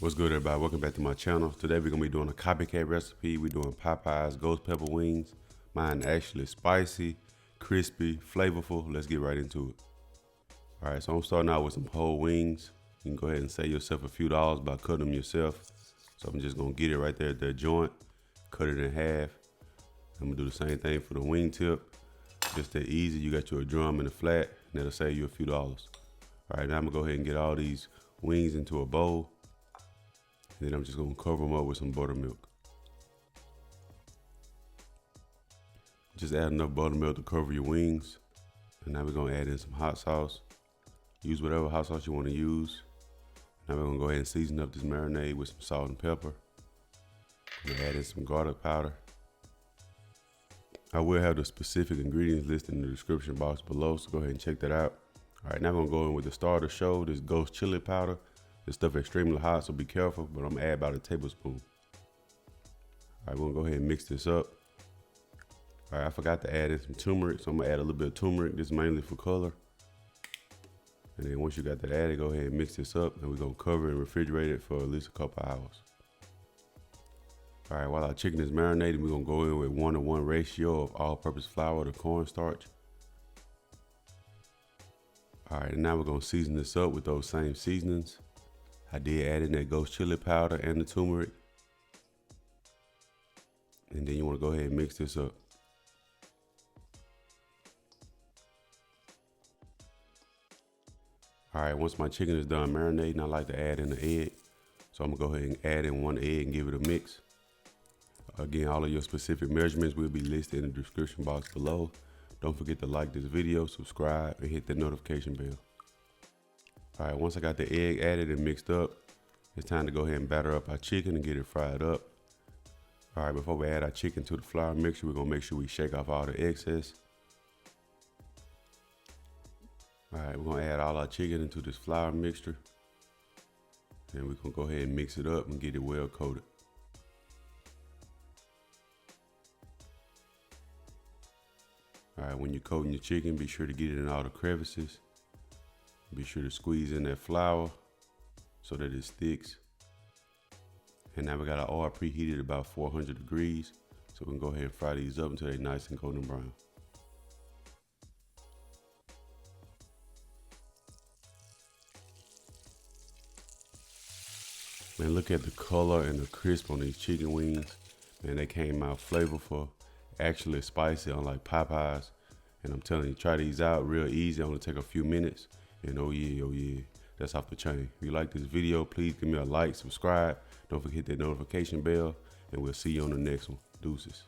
What's good, everybody? Welcome back to my channel. Today we're gonna be doing a copycat recipe. We're doing Popeyes ghost pepper wings. Mine actually spicy, crispy, flavorful. Let's get right into it. All right, so I'm starting out with some whole wings. You can go ahead and save yourself a few dollars by cutting them yourself. So I'm just gonna get it right there at that joint, cut it in half. I'm gonna do the same thing for the wing tip. Just that easy. You got your drum and a flat, and that'll save you a few dollars. All right, now I'm gonna go ahead and get all these wings into a bowl. And then I'm just gonna cover them up with some buttermilk. Just add enough buttermilk to cover your wings. And now we're gonna add in some hot sauce. Use whatever hot sauce you wanna use. Now we're gonna go ahead and season up this marinade with some salt and pepper. We're gonna add in some garlic powder. I will have the specific ingredients listed in the description box below, so go ahead and check that out. All right, now I'm gonna go in with the star of the show, this ghost chili powder. This stuff is extremely hot, so be careful, but I'm gonna add about a tablespoon. All right, we're gonna go ahead and mix this up. All right, I forgot to add in some turmeric, so I'm gonna add a little bit of turmeric. This is mainly for color. And then once you got that added, go ahead and mix this up, and we're gonna cover and refrigerate it for at least a couple hours. All right, while our chicken is marinating, we're gonna go in with 1-to-1 ratio of all-purpose flour to cornstarch. All right, and now we're gonna season this up with those same seasonings. I did add in that ghost chili powder and the turmeric. And then you wanna go ahead and mix this up. All right, once my chicken is done marinating, I like to add in the egg. So I'm gonna go ahead and add in 1 egg and give it a mix. Again, all of your specific measurements will be listed in the description box below. Don't forget to like this video, subscribe, and hit the notification bell. All right, once I got the egg added and mixed up, it's time to go ahead and batter up our chicken and get it fried up. All right, before we add our chicken to the flour mixture, we're gonna make sure we shake off all the excess. All right, we're gonna add all our chicken into this flour mixture. And we're gonna go ahead and mix it up and get it well coated. All right, when you're coating your chicken, be sure to get it in all the crevices. Be sure to squeeze in that flour so that it sticks. And now we got our oil preheated about 400 degrees. So we can go ahead and fry these up until they're nice and golden brown. Man, look at the color and the crisp on these chicken wings. Man, they came out flavorful, actually spicy, unlike Popeyes. And I'm telling you, try these out real easy. Only take a few minutes. And oh yeah, that's off the chain. If you like this video, please give me a like, subscribe. Don't forget to hit that notification bell, and we'll see you on the next one. Deuces.